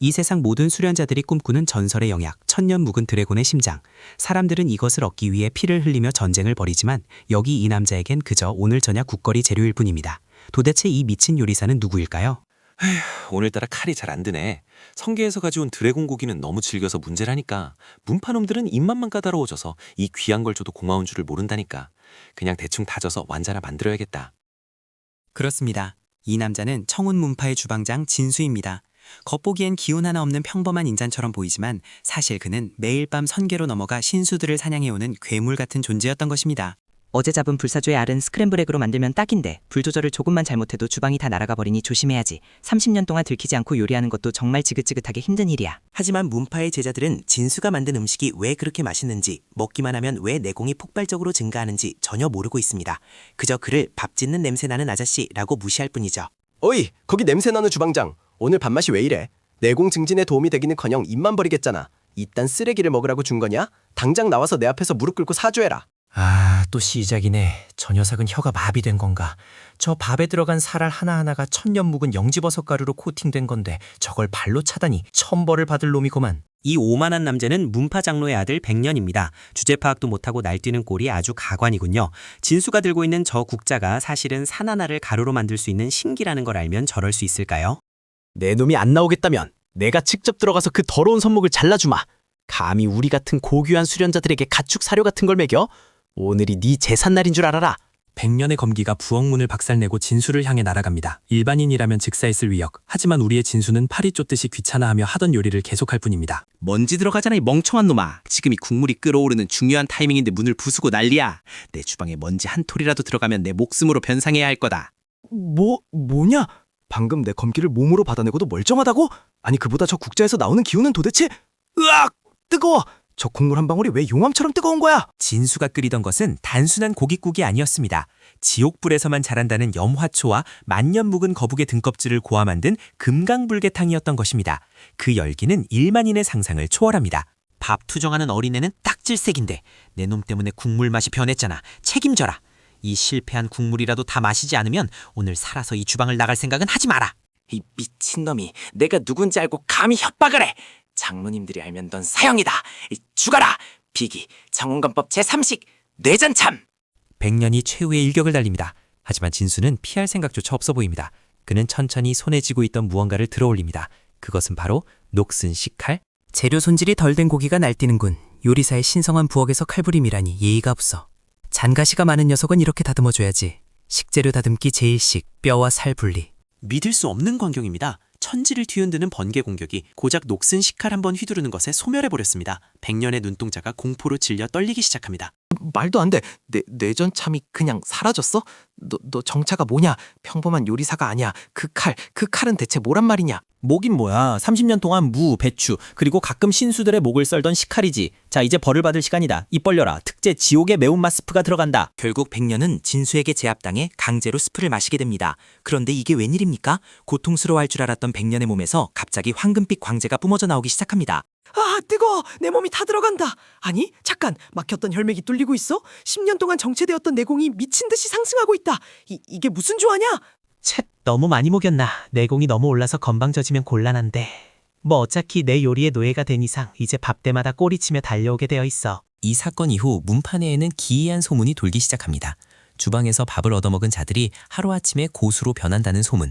이 세상 모든 수련자들이 꿈꾸는 전설의 영약, 천년 묵은 드래곤의 심장. 사람들은 이것을 얻기 위해 피를 흘리며 전쟁을 벌이지만 여기 이 남자에겐 그저 오늘 저녁 국거리 재료일 뿐입니다. 도대체 이 미친 요리사는 누구일까요? 오늘따라 칼이 잘 안 드네. 성계에서 가져온 드래곤 고기는 너무 질겨서 문제라니까. 문파놈들은 입맛만 까다로워져서 이 귀한 걸 줘도 고마운 줄을 모른다니까. 그냥 대충 다져서 완자나 만들어야겠다. 그렇습니다. 이 남자는 청운 문파의 주방장 진수입니다. 겉보기엔 기운 하나 없는 평범한 인간처럼 보이지만 사실 그는 매일 밤 선계로 넘어가 신수들을 사냥해오는 괴물 같은 존재였던 것입니다. 어제 잡은 불사조의 알은 스크램블 에그로 만들면 딱인데 불 조절을 조금만 잘못해도 주방이 다 날아가 버리니 조심해야지. 30년 동안 들키지 않고 요리하는 것도 정말 지긋지긋하게 힘든 일이야. 하지만 문파의 제자들은 진수가 만든 음식이 왜 그렇게 맛있는지, 먹기만 하면 왜 내공이 폭발적으로 증가하는지 전혀 모르고 있습니다. 그저 그를 밥 짓는 냄새나는 아저씨라고 무시할 뿐이죠. 어이, 거기 냄새나는 주방장. 오늘 밥맛이 왜 이래? 내공 증진에 도움이 되기는커녕 입만 버리겠잖아. 이딴 쓰레기를 먹으라고 준 거냐? 당장 나와서 내 앞에서 무릎 꿇고 사죄해라. 또 시작이네. 저 녀석은 혀가 마비된 건가? 저 밥에 들어간 살알 하나하나가 천년 묵은 영지버섯 가루로 코팅된 건데 저걸 발로 차다니 천벌을 받을 놈이구만. 이 오만한 남자는 문파 장로의 아들 백년입니다. 주제 파악도 못하고 날뛰는 꼴이 아주 가관이군요. 진수가 들고 있는 저 국자가 사실은 산 하나를 가루로 만들 수 있는 신기라는 걸 알면 저럴 수 있을까요? 내 놈이 안 나오겠다면 내가 직접 들어가서 그 더러운 선목을 잘라주마. 감히 우리 같은 고귀한 수련자들에게 가축 사료 같은 걸 먹여? 오늘이 네 제삿날인 줄 알아라. 백년의 검기가 부엌문을 박살내고 진수를 향해 날아갑니다. 일반인이라면 즉사했을 위력. 하지만 우리의 진수는 파리 쫓듯이 귀찮아하며 하던 요리를 계속할 뿐입니다. 먼지 들어가잖아 이 멍청한 놈아. 지금이 국물이 끓어오르는 중요한 타이밍인데 문을 부수고 난리야. 내 주방에 먼지 한 톨이라도 들어가면 내 목숨으로 변상해야 할 거다. 뭐냐? 방금 내 검기를 몸으로 받아내고도 멀쩡하다고? 아니 그보다 저 국자에서 나오는 기운은 도대체... 으악! 뜨거워! 저 국물 한 방울이 왜 용암처럼 뜨거운 거야? 진수가 끓이던 것은 단순한 고깃국이 아니었습니다. 지옥불에서만 자란다는 염화초와 만년 묵은 거북의 등껍질을 고아 만든 금강불개탕이었던 것입니다. 그 열기는 일반인의 상상을 초월합니다. 밥 투정하는 어린애는 딱질색인데 내 놈 때문에 국물 맛이 변했잖아. 책임져라. 이 실패한 국물이라도 다 마시지 않으면 오늘 살아서 이 주방을 나갈 생각은 하지 마라. 이 미친놈이 내가 누군지 알고 감히 협박을 해. 장로님들이 알면 넌 사형이다. 죽어라. 비기 정원관법 제3식 뇌전참. 백년이 최후의 일격을 달립니다. 하지만 진수는 피할 생각조차 없어 보입니다. 그는 천천히 손에 쥐고 있던 무언가를 들어올립니다. 그것은 바로 녹슨 식칼. 재료 손질이 덜 된 고기가 날뛰는군. 요리사의 신성한 부엌에서 칼부림이라니 예의가 없어. 잔가시가 많은 녀석은 이렇게 다듬어줘야지. 식재료 다듬기 제1식, 뼈와 살 분리. 믿을 수 없는 광경입니다. 천지를 뒤흔드는 번개 공격이 고작 녹슨 식칼 한번 휘두르는 것에 소멸해버렸습니다. 백년의 눈동자가 공포로 질려 떨리기 시작합니다. 말도 안 돼. 뇌전참이 그냥 사라졌어? 너 정체가 뭐냐? 평범한 요리사가 아니야. 그 칼은 대체 뭐란 말이냐? 목인 뭐야. 30년 동안 무, 배추, 그리고 가끔 신수들의 목을 썰던 식칼이지. 자, 이제 벌을 받을 시간이다. 입 벌려라. 특제 지옥의 매운맛 스프가 들어간다. 결국 백년은 진수에게 제압당해 강제로 스프를 마시게 됩니다. 그런데 이게 웬일입니까? 고통스러워할 줄 알았던 백년의 몸에서 갑자기 황금빛 광재가 뿜어져 나오기 시작합니다. 아, 뜨거워. 내 몸이 다 들어간다. 아니, 잠깐. 막혔던 혈맥이 뚫리고 있어? 10년 동안 정체되었던 내공이 미친 듯이 상승하고 있다. 이게 무슨 조화냐? 쳇, 너무 많이 먹였나. 내공이 너무 올라서 건방져지면 곤란한데. 뭐 어차피 내 요리의 노예가 된 이상 이제 밥 때마다 꼬리치며 달려오게 되어 있어. 이 사건 이후 문파 내에는 기이한 소문이 돌기 시작합니다. 주방에서 밥을 얻어먹은 자들이 하루아침에 고수로 변한다는 소문.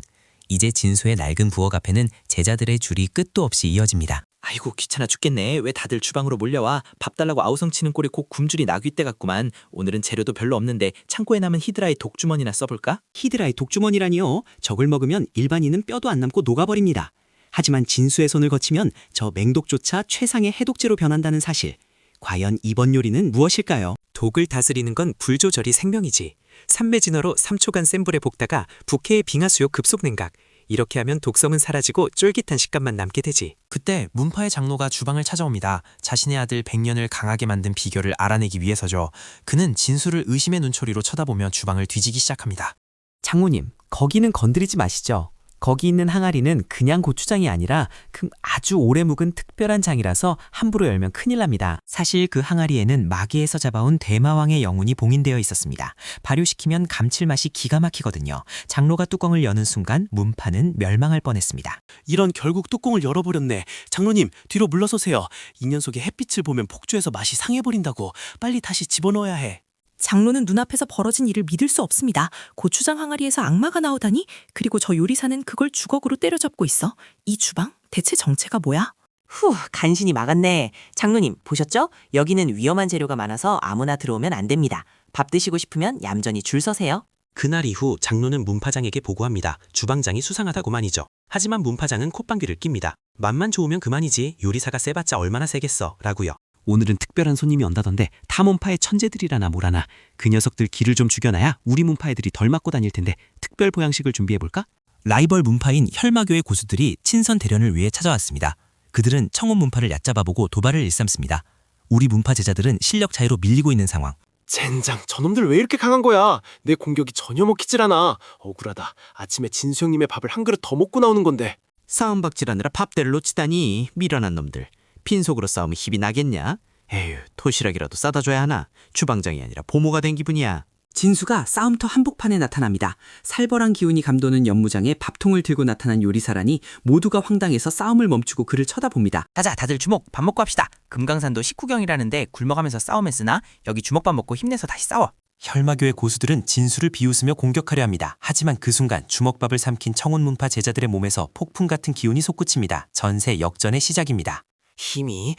이제 진수의 낡은 부엌 앞에는 제자들의 줄이 끝도 없이 이어집니다. 아이고 귀찮아 죽겠네. 왜 다들 주방으로 몰려와. 밥 달라고 아우성치는 꼴에 곧 굶주리 나귀떼 같구만. 오늘은 재료도 별로 없는데 창고에 남은 히드라의 독주머니나 써볼까? 히드라의 독주머니라니요. 저걸 먹으면 일반인은 뼈도 안 남고 녹아버립니다. 하지만 진수의 손을 거치면 저 맹독조차 최상의 해독제로 변한다는 사실. 과연 이번 요리는 무엇일까요? 독을 다스리는 건 불 조절이 생명이지. 삼매진어로 3초간 센 불에 볶다가 부캐의 빙하수요 급속 냉각. 이렇게 하면 독성은 사라지고 쫄깃한 식감만 남게 되지. 그때 문파의 장로가 주방을 찾아옵니다. 자신의 아들 백년을 강하게 만든 비결을 알아내기 위해서죠. 그는 진수를 의심의 눈초리로 쳐다보며 주방을 뒤지기 시작합니다. 장모님, 거기는 건드리지 마시죠. 거기 있는 항아리는 그냥 고추장이 아니라 그 아주 오래 묵은 특별한 장이라서 함부로 열면 큰일 납니다. 사실 그 항아리에는 마계에서 잡아온 대마왕의 영혼이 봉인되어 있었습니다. 발효시키면 감칠맛이 기가 막히거든요. 장로가 뚜껑을 여는 순간 문파는 멸망할 뻔했습니다. 이런 결국 뚜껑을 열어버렸네. 장로님, 뒤로 물러서세요. 이 녀석의 햇빛을 보면 폭주해서 맛이 상해버린다고. 빨리 다시 집어넣어야 해. 장로는 눈앞에서 벌어진 일을 믿을 수 없습니다. 고추장 항아리에서 악마가 나오다니? 그리고 저 요리사는 그걸 주걱으로 때려잡고 있어. 이 주방? 대체 정체가 뭐야? 후, 간신히 막았네. 장로님, 보셨죠? 여기는 위험한 재료가 많아서 아무나 들어오면 안 됩니다. 밥 드시고 싶으면 얌전히 줄 서세요. 그날 이후 장로는 문파장에게 보고합니다. 주방장이 수상하다고 말이죠. 하지만 문파장은 콧방귀를 낍니다. 맘만 좋으면 그만이지 요리사가 세봤자 얼마나 세겠어 라고요. 오늘은 특별한 손님이 온다던데 탐험파의 천재들이라나 뭐라나 그 녀석들 기를 좀 죽여놔야 우리 문파 애들이 덜 맞고 다닐 텐데 특별 보양식을 준비해볼까? 라이벌 문파인 혈마교의 고수들이 친선 대련을 위해 찾아왔습니다. 그들은 청혼 문파를 얕잡아보고 도발을 일삼습니다. 우리 문파 제자들은 실력 차이로 밀리고 있는 상황. 젠장, 저놈들 왜 이렇게 강한 거야? 내 공격이 전혀 먹히질 않아. 억울하다. 아침에 진수 형님의 밥을 한 그릇 더 먹고 나오는 건데. 싸움박질하느라 밥대를 놓치다니 미련한 놈들. 빈속으로 싸우면 힘이 나겠냐? 에휴, 도시락이라도 싸다 줘야 하나? 주방장이 아니라 보모가 된 기분이야. 진수가 싸움터 한복판에 나타납니다. 살벌한 기운이 감도는 연무장에 밥통을 들고 나타난 요리사라니 모두가 황당해서 싸움을 멈추고 그를 쳐다봅니다. 자자, 다들 주목, 밥 먹고 합시다. 금강산도 식후경이라는데 굶어가면서 싸움에 쓰나? 여기 주먹밥 먹고 힘내서 다시 싸워. 혈마교의 고수들은 진수를 비웃으며 공격하려 합니다. 하지만 그 순간 주먹밥을 삼킨 청혼문파 제자들의 몸에서 폭풍 같은 기운이 솟구칩니다. 전세 역전의 시작입니다. 힘이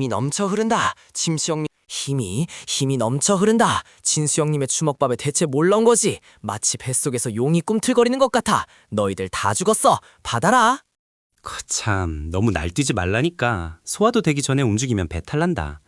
넘쳐 흐른다. 힘이 넘쳐 흐른다. 진수 형님의 주먹밥에 대체 뭘 넣은 거지? 마치 뱃속에서 용이 꿈틀거리는 것 같아. 너희들 다 죽었어. 받아라. 거참, 너무 날뛰지 말라니까. 소화도 되기 전에 움직이면 배탈 난다.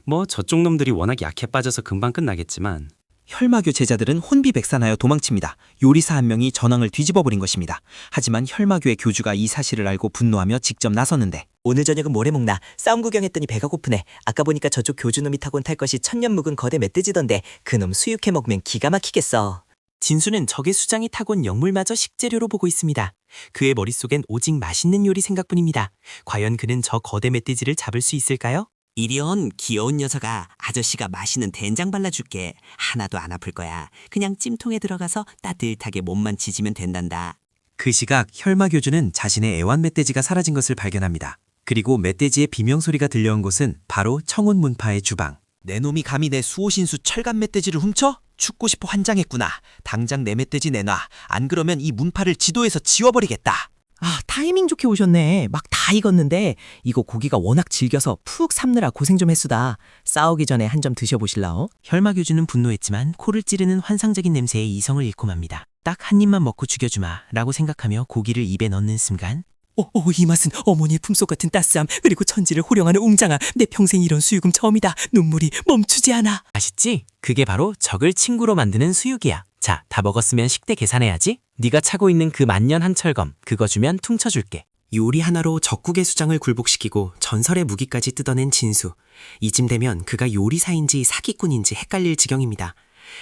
뭐 저쪽 놈들이 워낙 약해 빠져서 금방 끝나겠지만. 혈마교 제자들은 혼비백산하여 도망칩니다. 요리사 한 명이 전황을 뒤집어버린 것입니다. 하지만 혈마교의 교주가 이 사실을 알고 분노하며 직접 나서는데 오늘 저녁은 뭘 해먹나? 싸움 구경했더니 배가 고프네. 아까 보니까 저쪽 교주놈이 타고 탈 것이 천년 묵은 거대 멧돼지던데 그놈 수육해 먹으면 기가 막히겠어. 진수는 적의 수장이 타고 온 영물마저 식재료로 보고 있습니다. 그의 머릿속엔 오직 맛있는 요리 생각뿐입니다. 과연 그는 저 거대 멧돼지를 잡을 수 있을까요? 이리온 귀여운 녀석아, 아저씨가 맛있는 된장 발라줄게. 하나도 안 아플 거야. 그냥 찜통에 들어가서 따뜻하게 몸만 지지면 된단다. 그 시각 혈마교주는 자신의 애완 멧돼지가 사라진 것을 발견합니다. 그리고 멧돼지의 비명소리가 들려온 곳은 바로 청혼문파의 주방. 내 놈이 감히 내 수호신수 철갑 멧돼지를 훔쳐? 죽고 싶어 환장했구나. 당장 내 멧돼지 내놔. 안 그러면 이 문파를 지도에서 지워버리겠다. 아, 타이밍 좋게 오셨네. 막 다 익었는데 이거 고기가 워낙 질겨서 푹 삶느라 고생 좀 했수다. 싸우기 전에 한 점 드셔보실라오? 혈마교주는 분노했지만 코를 찌르는 환상적인 냄새에 이성을 잃고 맙니다. 딱 한 입만 먹고 죽여주마 라고 생각하며 고기를 입에 넣는 순간 이 맛은 어머니의 품속 같은 따스함, 그리고 천지를 호령하는 웅장함. 내 평생 이런 수육은 처음이다. 눈물이 멈추지 않아. 맛있지? 그게 바로 적을 친구로 만드는 수육이야. 자, 다 먹었으면 식대 계산해야지. 네가 차고 있는 그 만년 한철검 그거 주면 퉁쳐줄게. 요리 하나로 적국의 수장을 굴복시키고 전설의 무기까지 뜯어낸 진수. 이쯤 되면 그가 요리사인지 사기꾼인지 헷갈릴 지경입니다.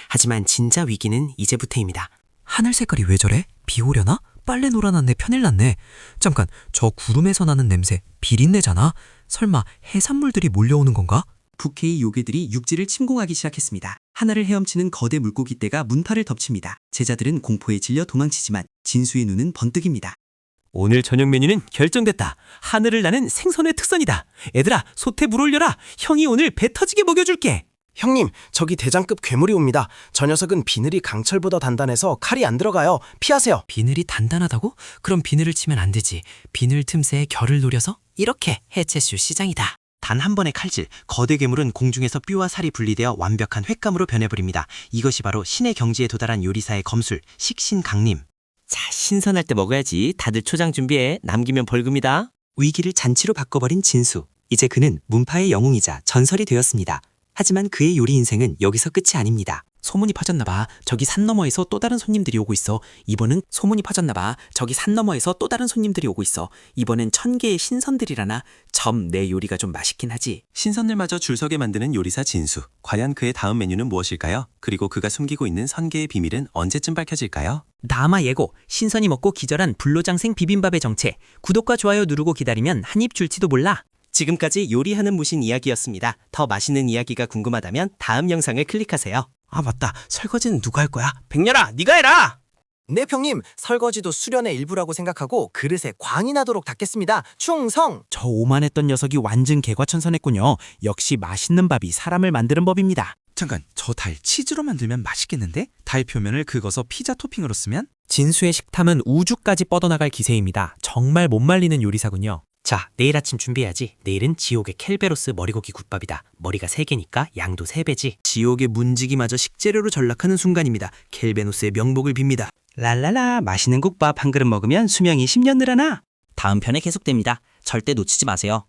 하지만 진짜 위기는 이제부터입니다. 하늘 색깔이 왜 저래? 비 오려나? 빨래 놀아놨네. 편일 났네. 잠깐, 저 구름에서 나는 냄새 비린내잖아. 설마 해산물들이 몰려오는 건가? 북해의 요괴들이 육지를 침공하기 시작했습니다. 하늘을 헤엄치는 거대 물고기떼가 문파를 덮칩니다. 제자들은 공포에 질려 도망치지만 진수의 눈은 번뜩입니다. 오늘 저녁 메뉴는 결정됐다. 하늘을 나는 생선의 특선이다. 애들아, 솥에 물 올려라. 형이 오늘 배 터지게 먹여줄게. 형님, 저기 대장급 괴물이 옵니다. 저 녀석은 비늘이 강철보다 단단해서 칼이 안 들어가요. 피하세요. 비늘이 단단하다고? 그럼 비늘을 치면 안 되지. 비늘 틈새에 결을 노려서? 이렇게 해체쇼 시장이다. 단 한 번의 칼질, 거대 괴물은 공중에서 뼈와 살이 분리되어 완벽한 횟감으로 변해버립니다. 이것이 바로 신의 경지에 도달한 요리사의 검술, 식신강림. 자, 신선할 때 먹어야지. 다들 초장 준비해. 남기면 벌금이다. 위기를 잔치로 바꿔버린 진수. 이제 그는 문파의 영웅이자 전설이 되었습니다. 하지만 그의 요리 인생은 여기서 끝이 아닙니다. 소문이 퍼졌나봐. 저기 산 너머에서 또 다른 손님들이 오고 있어. 이번엔 소문이 퍼졌나봐. 저기 산 너머에서 또 다른 손님들이 오고 있어. 이번엔 1000개의 신선들이라나. 점 내 요리가 좀 맛있긴 하지. 신선들마저 줄 서게 만드는 요리사 진수. 과연 그의 다음 메뉴는 무엇일까요? 그리고 그가 숨기고 있는 선계의 비밀은 언제쯤 밝혀질까요? 나아마 예고, 신선이 먹고 기절한 불로장생 비빔밥의 정체. 구독과 좋아요 누르고 기다리면 한 입 줄지도 몰라. 지금까지 요리하는 무신 이야기였습니다. 더 맛있는 이야기가 궁금하다면 다음 영상을 클릭하세요. 아 맞다. 설거지는 누가 할 거야? 백렬아, 네가 해라! 네, 형님. 설거지도 수련의 일부라고 생각하고 그릇에 광이 나도록 닦겠습니다. 충성! 저 오만했던 녀석이 완전 개과천선했군요. 역시 맛있는 밥이 사람을 만드는 법입니다. 잠깐, 저 달 치즈로 만들면 맛있겠는데? 달 표면을 긁어서 피자 토핑으로 쓰면? 진수의 식탐은 우주까지 뻗어나갈 기세입니다. 정말 못 말리는 요리사군요. 자, 내일 아침 준비해야지. 내일은 지옥의 켈베로스 머리고기 국밥이다. 머리가 3개니까 양도 3배지. 지옥의 문지기마저 식재료로 전락하는 순간입니다. 켈베노스의 명복을 빕니다. 랄랄라, 맛있는 국밥 한 그릇 먹으면 수명이 10년 늘어나. 다음 편에 계속됩니다. 절대 놓치지 마세요.